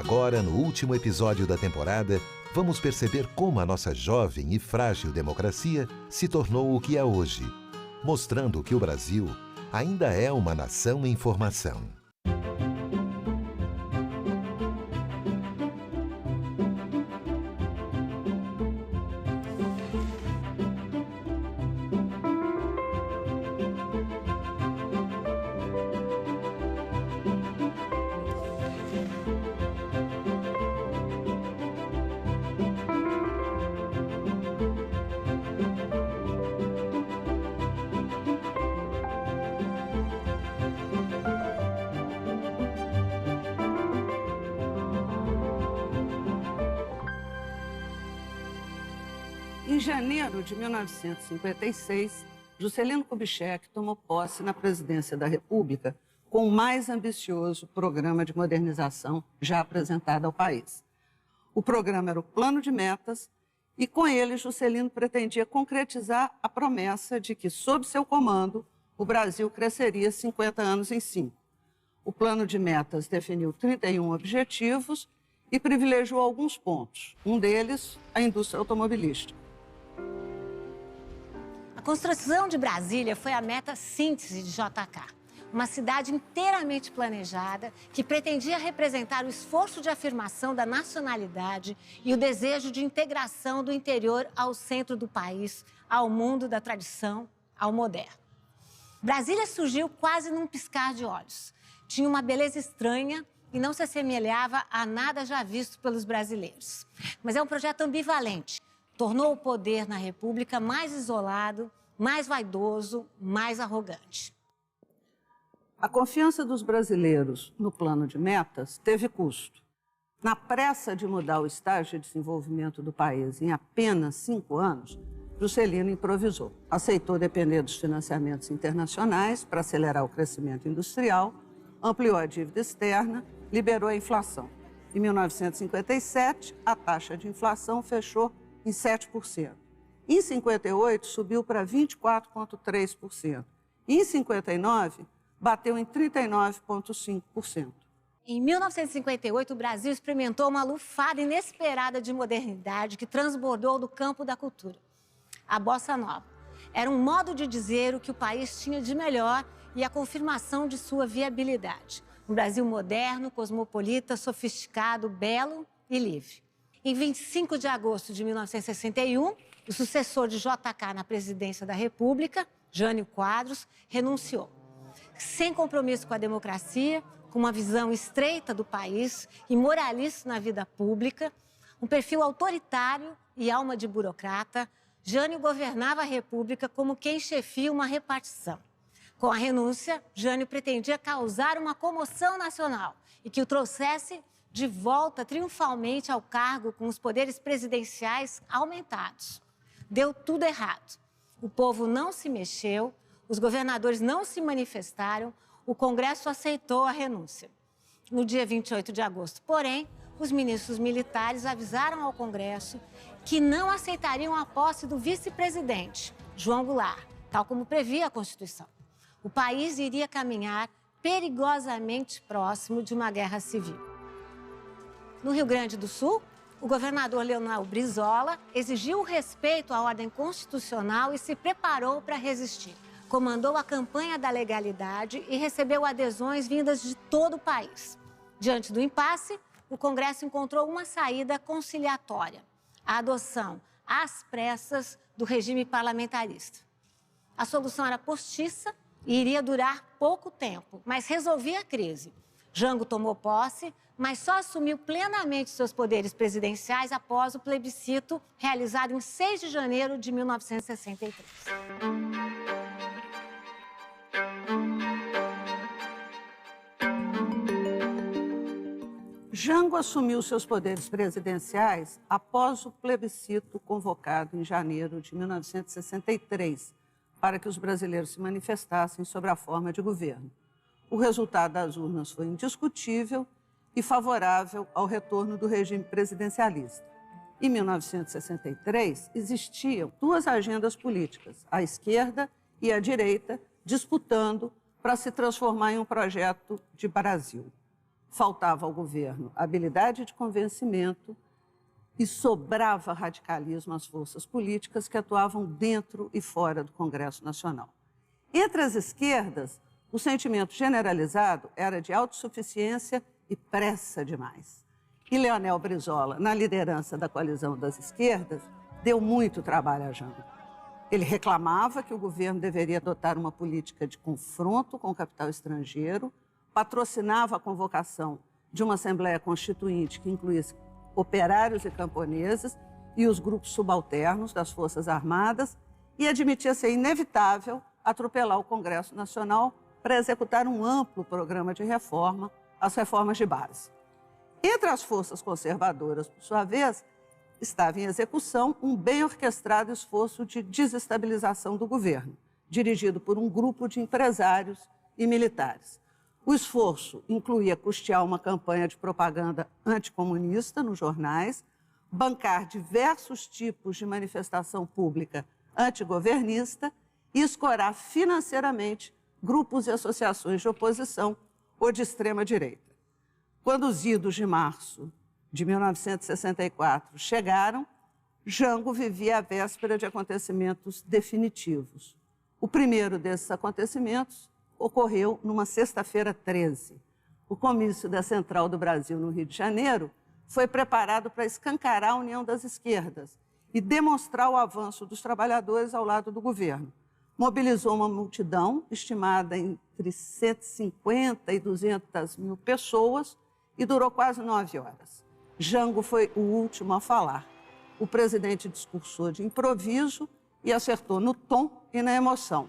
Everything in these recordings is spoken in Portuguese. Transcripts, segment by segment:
Agora, no último episódio da temporada, vamos perceber como a nossa jovem e frágil democracia se tornou o que é hoje, mostrando que o Brasil ainda é uma nação em formação. Em janeiro de 1956, Juscelino Kubitschek tomou posse na presidência da República com o mais ambicioso programa de modernização já apresentado ao país. O programa era o Plano de Metas e, com ele, Juscelino pretendia concretizar a promessa de que, sob seu comando, o Brasil cresceria 50 anos em 5. O Plano de Metas definiu 31 objetivos e privilegiou alguns pontos. Um deles, a indústria automobilística. A construção de Brasília foi a meta síntese de JK, uma cidade inteiramente planejada que pretendia representar o esforço de afirmação da nacionalidade e o desejo de integração do interior ao centro do país, ao mundo da tradição, ao moderno. Brasília surgiu quase num piscar de olhos. Tinha uma beleza estranha e não se assemelhava a nada já visto pelos brasileiros. Mas é um projeto ambivalente. Tornou o poder na República mais isolado, mais vaidoso, mais arrogante. A confiança dos brasileiros no Plano de Metas teve custo. Na pressa de mudar o estágio de desenvolvimento do país em apenas 5 anos, Juscelino improvisou. Aceitou depender dos financiamentos internacionais para acelerar o crescimento industrial, ampliou a dívida externa, liberou a inflação. Em 1957, a taxa de inflação fechou em 7%. Em 58, subiu para 24,3%. Em 59, bateu em 39,5%. Em 1958, o Brasil experimentou uma lufada inesperada de modernidade que transbordou do campo da cultura. A Bossa Nova era um modo de dizer o que o país tinha de melhor e a confirmação de sua viabilidade. Um Brasil moderno, cosmopolita, sofisticado, belo e livre. Em 25 de agosto de 1961, o sucessor de JK na presidência da República, Jânio Quadros, renunciou. Sem compromisso com a democracia, com uma visão estreita do país e moralista na vida pública, um perfil autoritário e alma de burocrata, Jânio governava a República como quem chefia uma repartição. Com a renúncia, Jânio pretendia causar uma comoção nacional e que o trouxesse de volta triunfalmente ao cargo com os poderes presidenciais aumentados. Deu tudo errado. O povo não se mexeu, os governadores não se manifestaram, o Congresso aceitou a renúncia. No dia 28 de agosto, porém, os ministros militares avisaram ao Congresso que não aceitariam a posse do vice-presidente, João Goulart, tal como previa a Constituição. O país iria caminhar perigosamente próximo de uma guerra civil. No Rio Grande do Sul, o governador Leonel Brizola exigiu o respeito à ordem constitucional e se preparou para resistir. Comandou a campanha da legalidade e recebeu adesões vindas de todo o país. Diante do impasse, o Congresso encontrou uma saída conciliatória: a adoção às pressas do regime parlamentarista. A solução era postiça e iria durar pouco tempo, mas resolvia a crise. Jango tomou posse, mas só assumiu plenamente seus poderes presidenciais após o plebiscito realizado em 6 de janeiro de 1963. Jango assumiu seus poderes presidenciais após o plebiscito convocado em janeiro de 1963, para que os brasileiros se manifestassem sobre a forma de governo. O resultado das urnas foi indiscutível e favorável ao retorno do regime presidencialista. Em 1963, existiam 2 agendas políticas, a esquerda e a direita, disputando para se transformar em um projeto de Brasil. faltava ao governo habilidade de convencimento e sobrava radicalismo às forças políticas que atuavam dentro e fora do Congresso Nacional. Entre as esquerdas, o sentimento generalizado era de autossuficiência e pressa demais. E Leonel Brizola, na liderança da coalizão das esquerdas, deu muito trabalho a Jango. Ele reclamava que o governo deveria adotar uma política de confronto com o capital estrangeiro, patrocinava a convocação de uma Assembleia Constituinte que incluísse operários e camponeses e os grupos subalternos das Forças Armadas e admitia ser inevitável atropelar o Congresso Nacional para executar um amplo programa de reforma, as reformas de base. Entre as forças conservadoras, por sua vez, estava em execução um bem orquestrado esforço de desestabilização do governo, dirigido por um grupo de empresários e militares. O esforço incluía custear uma campanha de propaganda anticomunista nos jornais, bancar diversos tipos de manifestação pública antigovernista e escorar financeiramente grupos e associações de oposição ou de extrema-direita. Quando os idos de março de 1964 chegaram, Jango vivia a véspera de acontecimentos definitivos. O primeiro desses acontecimentos ocorreu numa sexta-feira 13. O comício da Central do Brasil, no Rio de Janeiro, foi preparado para escancarar a união das esquerdas e demonstrar o avanço dos trabalhadores ao lado do governo. Mobilizou uma multidão estimada entre 150 e 200 mil pessoas e durou quase 9 horas. Jango foi o último a falar. O presidente discursou de improviso e acertou no tom e na emoção.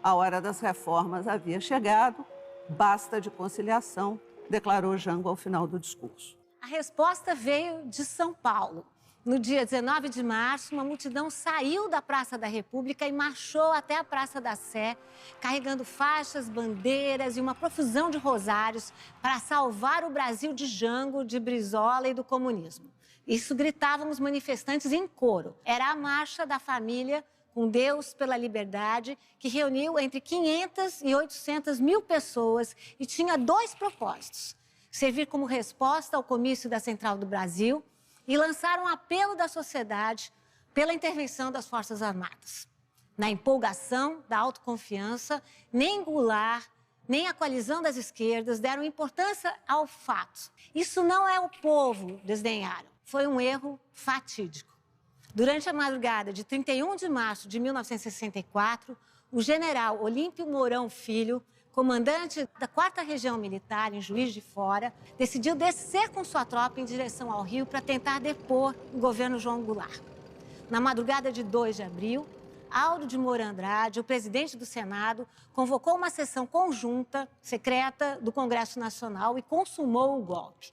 A hora das reformas havia chegado, basta de conciliação, declarou Jango ao final do discurso. A resposta veio de São Paulo. No dia 19 de março, uma multidão saiu da Praça da República e marchou até a Praça da Sé, carregando faixas, bandeiras e uma profusão de rosários para salvar o Brasil de Jango, de Brizola e do comunismo. Isso gritavam os manifestantes em coro. Era a marcha da família com Deus pela liberdade, que reuniu entre 500 e 800 mil pessoas e tinha 2 propósitos: servir como resposta ao comício da Central do Brasil e lançar um apelo da sociedade pela intervenção das Forças Armadas. Na empolgação da autoconfiança, nem Goulart, nem a coalizão das esquerdas deram importância ao fato. Isso não é o povo, desdenharam. Foi um erro fatídico. Durante a madrugada de 31 de março de 1964, o general Olímpio Mourão Filho, comandante da 4ª Região Militar, em Juiz de Fora, decidiu descer com sua tropa em direção ao Rio para tentar depor o governo João Goulart. Na madrugada de 2 de abril, Aldo de Moura Andrade, o presidente do Senado, convocou uma sessão conjunta, secreta, do Congresso Nacional e consumou o golpe.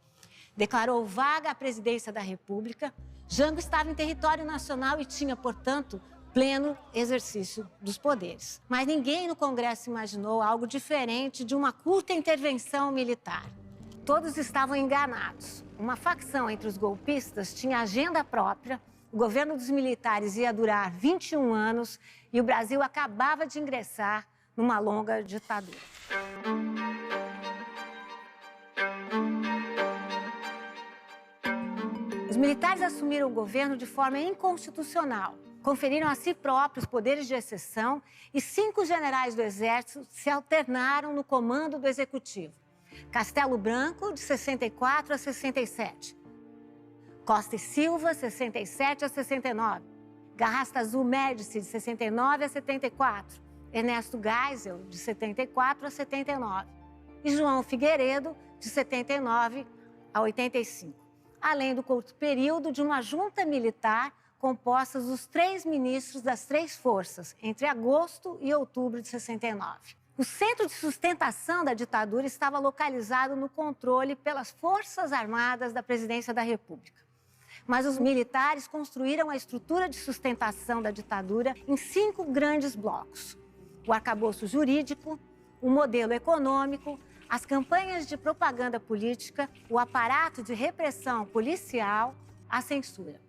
Declarou vaga a presidência da República. Jango estava em território nacional e tinha, portanto, pleno exercício dos poderes. Mas ninguém no Congresso imaginou algo diferente de uma curta intervenção militar. Todos estavam enganados. Uma facção entre os golpistas tinha agenda própria, o governo dos militares ia durar 21 anos e o Brasil acabava de ingressar numa longa ditadura. Os militares assumiram o governo de forma inconstitucional. Conferiram a si próprios poderes de exceção e 5 generais do Exército se alternaram no comando do Executivo. Castelo Branco, de 64 a 67. Costa e Silva, 67 a 69. Garrasta Azul Médici, de 69 a 74. Ernesto Geisel, de 74 a 79. E João Figueiredo, de 79 a 85. Além do curto período de uma junta militar composta dos 3 ministros das 3 forças, entre agosto e outubro de 69. O centro de sustentação da ditadura estava localizado no controle pelas Forças Armadas da Presidência da República. Mas os militares construíram a estrutura de sustentação da ditadura em 5 grandes blocos: o arcabouço jurídico, o modelo econômico, as campanhas de propaganda política, o aparato de repressão policial, a censura.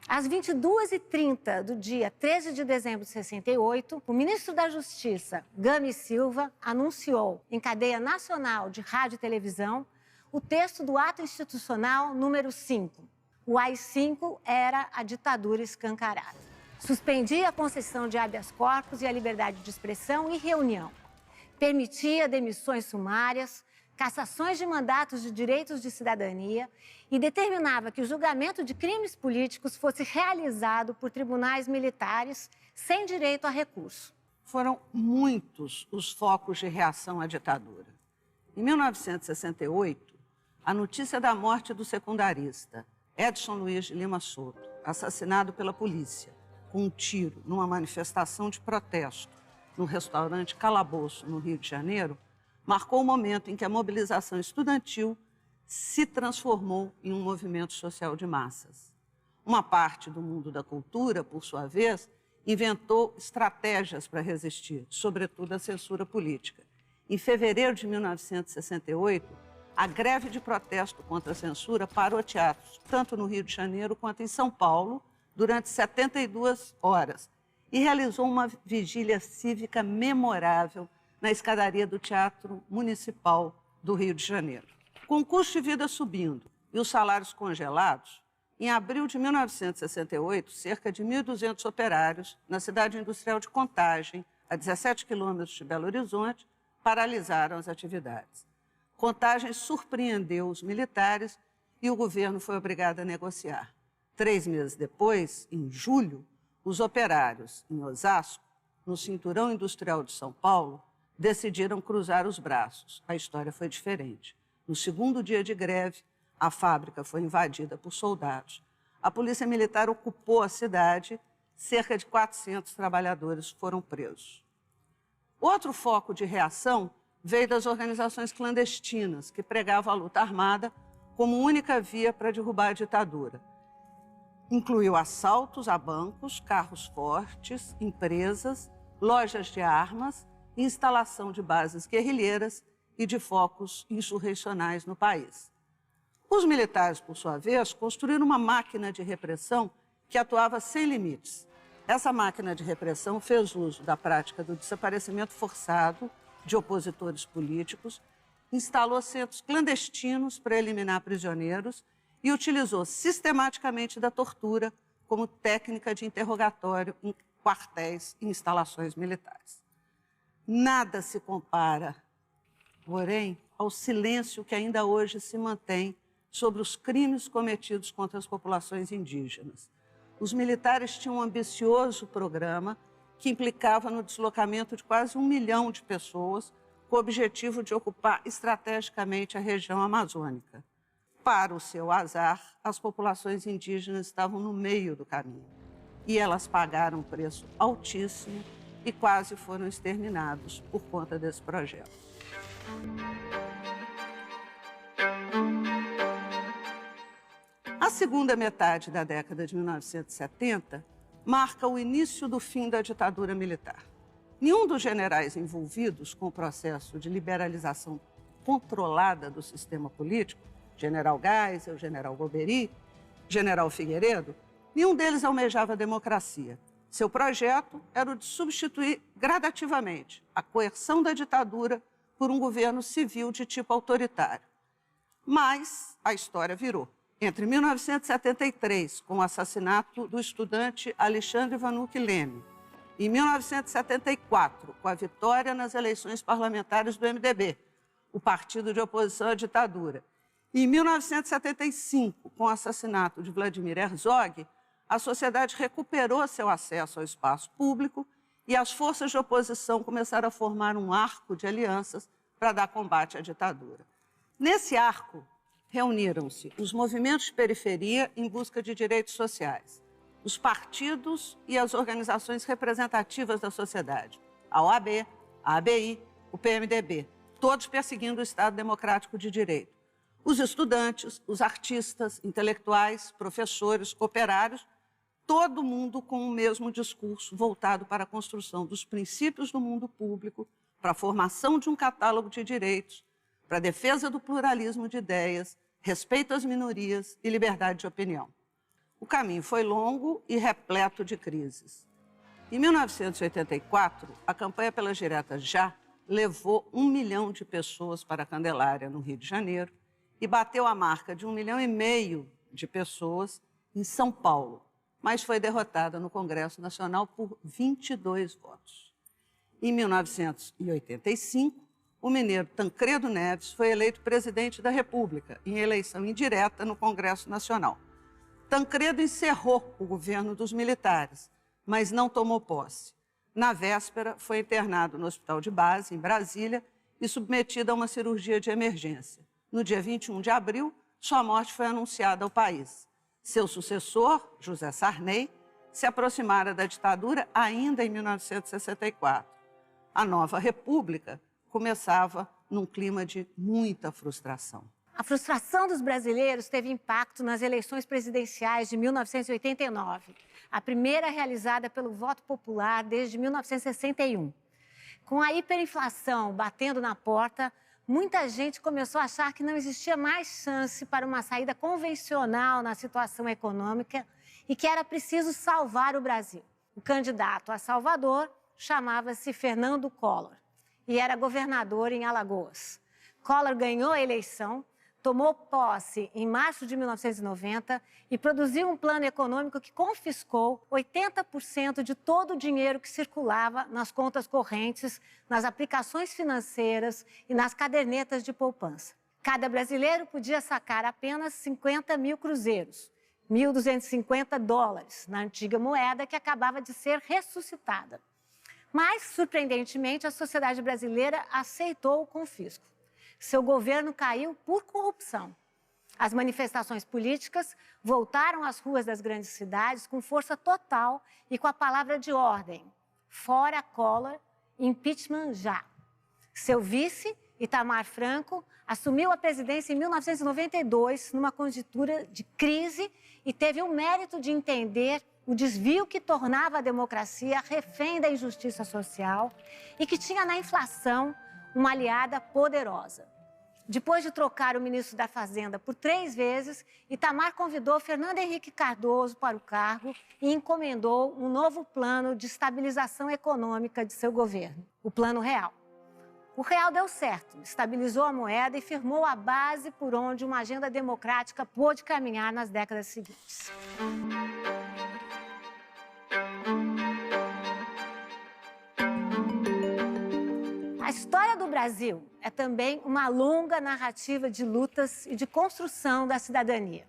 Às 22h30 do dia 13 de dezembro de 68, o ministro da Justiça, Gami Silva, anunciou, em cadeia nacional de rádio e televisão, o texto do ato institucional número 5. O AI-5 era a ditadura escancarada. Suspendia a concessão de habeas corpus e a liberdade de expressão e reunião. Permitia demissões sumárias, cassações de mandatos de direitos de cidadania e determinava que o julgamento de crimes políticos fosse realizado por tribunais militares sem direito a recurso. Foram muitos os focos de reação à ditadura. Em 1968, a notícia da morte do secundarista Edson Luiz de Lima Souto, assassinado pela polícia com um tiro numa manifestação de protesto no restaurante Calabouço, no Rio de Janeiro, marcou o momento em que a mobilização estudantil se transformou em um movimento social de massas. Uma parte do mundo da cultura, por sua vez, inventou estratégias para resistir, sobretudo à censura política. Em fevereiro de 1968, a greve de protesto contra a censura parou teatros, tanto no Rio de Janeiro quanto em São Paulo, durante 72 horas, e realizou uma vigília cívica memorável na escadaria do Teatro Municipal do Rio de Janeiro. Com o custo de vida subindo e os salários congelados, em abril de 1968, cerca de 1.200 operários, na cidade industrial de Contagem, a 17 quilômetros de Belo Horizonte, paralisaram as atividades. Contagem surpreendeu os militares e o governo foi obrigado a negociar. 3 meses depois, em julho, os operários, em Osasco, no cinturão industrial de São Paulo, decidiram cruzar os braços. A história foi diferente. No segundo dia de greve, a fábrica foi invadida por soldados. A polícia militar ocupou a cidade, cerca de 400 trabalhadores foram presos. Outro foco de reação veio das organizações clandestinas, que pregavam a luta armada como única via para derrubar a ditadura. Incluiu assaltos a bancos, carros fortes, empresas, lojas de armas, instalação de bases guerrilheiras e de focos insurrecionais no país. Os militares, por sua vez, construíram uma máquina de repressão que atuava sem limites. Essa máquina de repressão fez uso da prática do desaparecimento forçado de opositores políticos, instalou centros clandestinos para eliminar prisioneiros e utilizou sistematicamente da tortura como técnica de interrogatório em quartéis e instalações militares. Nada se compara, porém, ao silêncio que ainda hoje se mantém sobre os crimes cometidos contra as populações indígenas. Os militares tinham um ambicioso programa que implicava no deslocamento de quase 1 milhão de pessoas com o objetivo de ocupar estrategicamente a região amazônica. Para o seu azar, as populações indígenas estavam no meio do caminho e elas pagaram um preço altíssimo e quase foram exterminados por conta desse projeto. A segunda metade da década de 1970 marca o início do fim da ditadura militar. Nenhum dos generais envolvidos com o processo de liberalização controlada do sistema político, general Geisel, general Golbery, general Figueiredo, nenhum deles almejava a democracia. Seu projeto era o de substituir gradativamente a coerção da ditadura por um governo civil de tipo autoritário. Mas a história virou. Entre 1973, com o assassinato do estudante Alexandre Vanuc Leme, e 1974, com a vitória nas eleições parlamentares do MDB, o partido de oposição à ditadura, e em 1975, com o assassinato de Vladimir Herzog, a sociedade recuperou seu acesso ao espaço público e as forças de oposição começaram a formar um arco de alianças para dar combate à ditadura. Nesse arco, reuniram-se os movimentos de periferia em busca de direitos sociais, os partidos e as organizações representativas da sociedade, a OAB, a ABI, o PMDB, todos perseguindo o Estado Democrático de Direito. Os estudantes, os artistas, intelectuais, professores, operários, todo mundo com o mesmo discurso voltado para a construção dos princípios do mundo público, para a formação de um catálogo de direitos, para a defesa do pluralismo de ideias, respeito às minorias e liberdade de opinião. O caminho foi longo e repleto de crises. Em 1984, a campanha pelas diretas já levou 1 milhão de pessoas para a Candelária, no Rio de Janeiro. e bateu a marca de 1,5 milhão de pessoas em São Paulo, mas foi derrotada no Congresso Nacional por 22 votos. Em 1985, o mineiro Tancredo Neves foi eleito presidente da República em eleição indireta no Congresso Nacional. Tancredo encerrou o governo dos militares, mas não tomou posse. Na véspera, foi internado no Hospital de Base, em Brasília, e submetido a uma cirurgia de emergência. No dia 21 de abril, sua morte foi anunciada ao país. Seu sucessor, José Sarney, se aproximara da ditadura ainda em 1964. A nova república começava num clima de muita frustração. A frustração dos brasileiros teve impacto nas eleições presidenciais de 1989, a primeira realizada pelo voto popular desde 1961. Com a hiperinflação batendo na porta, muita gente começou a achar que não existia mais chance para uma saída convencional na situação econômica e que era preciso salvar o Brasil. O candidato a Salvador chamava-se Fernando Collor e era governador em Alagoas. Collor ganhou a eleição, tomou posse em março de 1990 e produziu um plano econômico que confiscou 80% de todo o dinheiro que circulava nas contas correntes, nas aplicações financeiras e nas cadernetas de poupança. Cada brasileiro podia sacar apenas 50 mil cruzeiros, 1.250 dólares, na antiga moeda que acabava de ser ressuscitada. Mas, surpreendentemente, a sociedade brasileira aceitou o confisco. Seu governo caiu por corrupção. As manifestações políticas voltaram às ruas das grandes cidades com força total e com a palavra de ordem: fora Collor, impeachment já. Seu vice, Itamar Franco, assumiu a presidência em 1992, numa conjuntura de crise, e teve o mérito de entender o desvio que tornava a democracia refém da injustiça social e que tinha na inflação uma aliada poderosa. Depois de trocar o ministro da Fazenda por 3 vezes, Itamar convidou Fernando Henrique Cardoso para o cargo e encomendou um novo plano de estabilização econômica de seu governo, o Plano Real. O Real deu certo, estabilizou a moeda e firmou a base por onde uma agenda democrática pôde caminhar nas décadas seguintes. A história do Brasil é também uma longa narrativa de lutas e de construção da cidadania.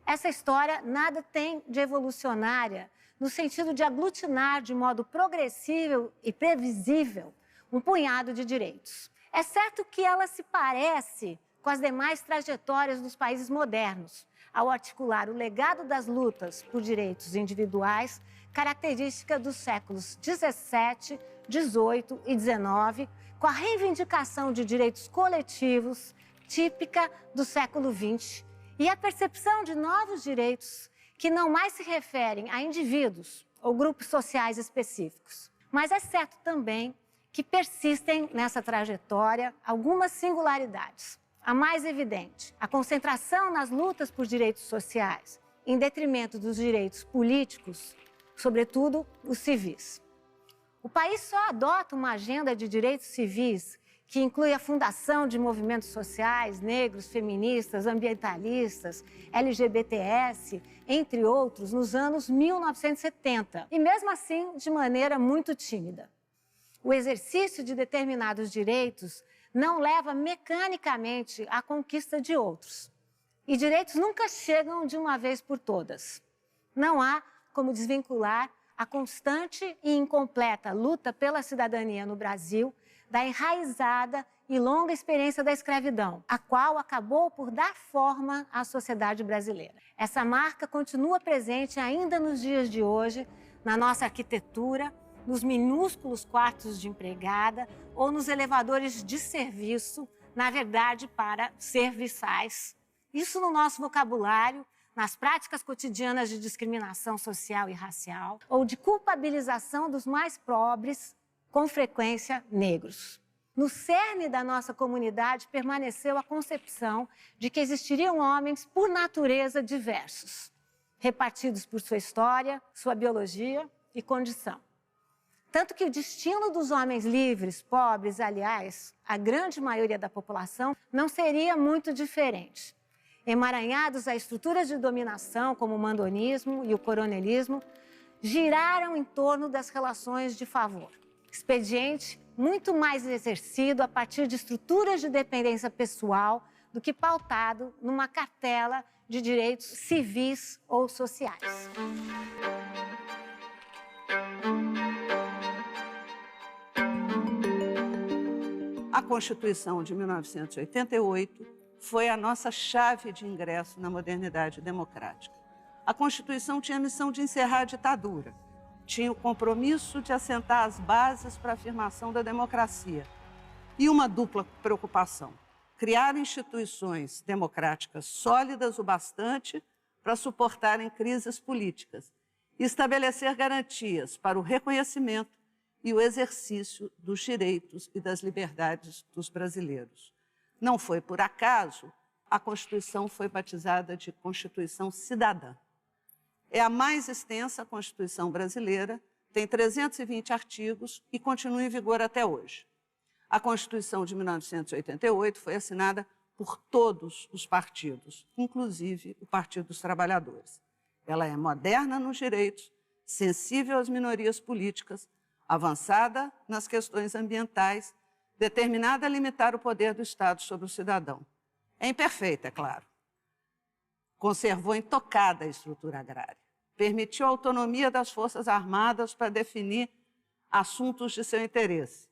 Essa história nada tem de evolucionária no sentido de aglutinar de modo progressivo e previsível um punhado de direitos. É certo que ela se parece com as demais trajetórias dos países modernos, ao articular o legado das lutas por direitos individuais, característica dos séculos XVII, XVIII e XIX, com a reivindicação de direitos coletivos, típica do século XX, e a percepção de novos direitos que não mais se referem a indivíduos ou grupos sociais específicos. Mas é certo também que persistem nessa trajetória algumas singularidades. A mais evidente, a concentração nas lutas por direitos sociais, em detrimento dos direitos políticos, sobretudo os civis. O país só adota uma agenda de direitos civis que inclui a fundação de movimentos sociais, negros, feministas, ambientalistas, LGBTS, entre outros, nos anos 1970, e mesmo assim de maneira muito tímida. O exercício de determinados direitos não leva mecanicamente à conquista de outros. E direitos nunca chegam de uma vez por todas. Não há como desvincular a constante e incompleta luta pela cidadania no Brasil da enraizada e longa experiência da escravidão, a qual acabou por dar forma à sociedade brasileira. Essa marca continua presente ainda nos dias de hoje, na nossa arquitetura, nos minúsculos quartos de empregada ou nos elevadores de serviço, na verdade, para serviçais. Isso no nosso vocabulário, nas práticas cotidianas de discriminação social e racial ou de culpabilização dos mais pobres, com frequência negros. No cerne da nossa comunidade permaneceu a concepção de que existiriam homens por natureza diversos, repartidos por sua história, sua biologia e condição. Tanto que o destino dos homens livres, pobres, aliás, a grande maioria da população, não seria muito diferente. Emaranhados a estruturas de dominação, como o mandonismo e o coronelismo, giraram em torno das relações de favor. Expediente muito mais exercido a partir de estruturas de dependência pessoal do que pautado numa cartela de direitos civis ou sociais. A Constituição de 1988 foi a nossa chave de ingresso na modernidade democrática. A Constituição tinha a missão de encerrar a ditadura, tinha o compromisso de assentar as bases para a afirmação da democracia e uma dupla preocupação: criar instituições democráticas sólidas o bastante para suportarem crises políticas e estabelecer garantias para o reconhecimento e o exercício dos direitos e das liberdades dos brasileiros. Não foi por acaso, a Constituição foi batizada de Constituição Cidadã. É a mais extensa Constituição brasileira, tem 320 artigos e continua em vigor até hoje. A Constituição de 1988 foi assinada por todos os partidos, inclusive o Partido dos Trabalhadores. Ela é moderna nos direitos, sensível às minorias políticas, avançada nas questões ambientais, determinada a limitar o poder do Estado sobre o cidadão. É imperfeita, é claro. Conservou intocada a estrutura agrária. Permitiu a autonomia das Forças Armadas para definir assuntos de seu interesse.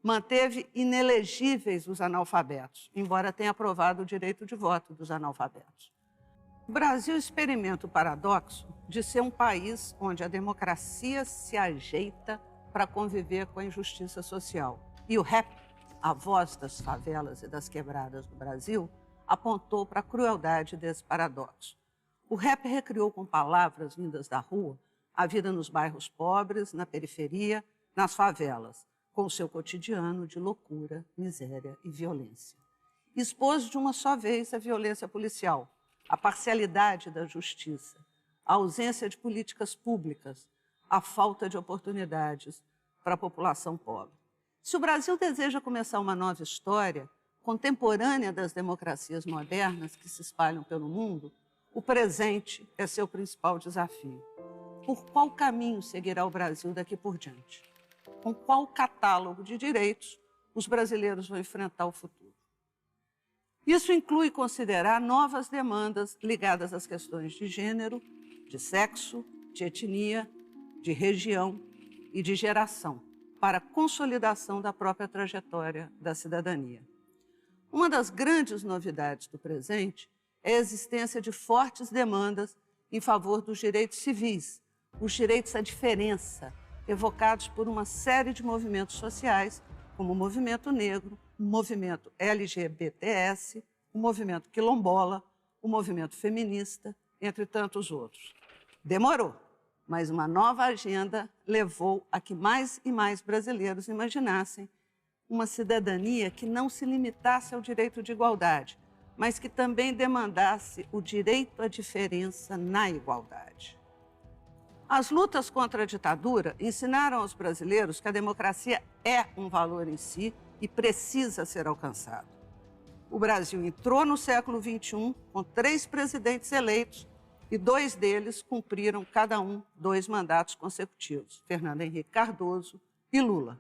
Manteve inelegíveis os analfabetos, embora tenha aprovado o direito de voto dos analfabetos. O Brasil experimenta o paradoxo de ser um país onde a democracia se ajeita para conviver com a injustiça social. E o rap, a voz das favelas e das quebradas do Brasil, apontou para a crueldade desse paradoxo. O rap recriou com palavras vindas da rua a vida nos bairros pobres, na periferia, nas favelas, com o seu cotidiano de loucura, miséria e violência. Expôs de uma só vez a violência policial, a parcialidade da justiça, a ausência de políticas públicas, a falta de oportunidades para a população pobre. Se o Brasil deseja começar uma nova história, contemporânea das democracias modernas que se espalham pelo mundo, o presente é seu principal desafio. Por qual caminho seguirá o Brasil daqui por diante? Com qual catálogo de direitos os brasileiros vão enfrentar o futuro? Isso inclui considerar novas demandas ligadas às questões de gênero, de sexo, de etnia, de região e de geração, para a consolidação da própria trajetória da cidadania. Uma das grandes novidades do presente é a existência de fortes demandas em favor dos direitos civis, os direitos à diferença, evocados por uma série de movimentos sociais, como o movimento negro, o movimento LGBTS, o movimento quilombola, o movimento feminista, entre tantos outros. Demorou, mas uma nova agenda levou a que mais e mais brasileiros imaginassem uma cidadania que não se limitasse ao direito de igualdade, mas que também demandasse o direito à diferença na igualdade. As lutas contra a ditadura ensinaram aos brasileiros que a democracia é um valor em si e precisa ser alcançado. O Brasil entrou no século XXI com 3 presidentes eleitos e 2 deles cumpriram cada um 2 mandatos consecutivos, Fernando Henrique Cardoso e Lula.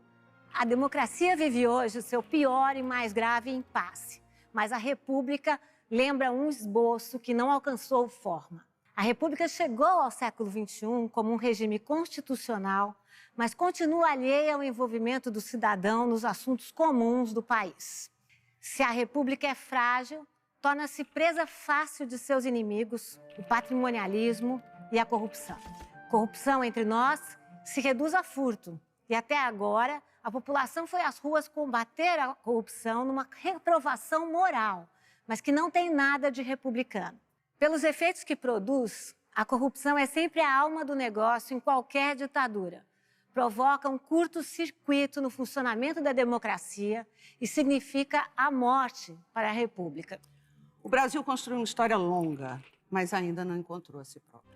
A democracia vive hoje o seu pior e mais grave impasse, mas a República lembra um esboço que não alcançou forma. A República chegou ao século XXI como um regime constitucional, mas continua alheia ao envolvimento do cidadão nos assuntos comuns do país. Se a República é frágil, torna-se presa fácil de seus inimigos, o patrimonialismo e a corrupção. Corrupção entre nós se reduz a furto e até agora a população foi às ruas combater a corrupção numa reprovação moral, mas que não tem nada de republicano. Pelos efeitos que produz, a corrupção é sempre a alma do negócio em qualquer ditadura. Provoca um curto-circuito no funcionamento da democracia e significa a morte para a República. O Brasil construiu uma história longa, mas ainda não encontrou a si próprio.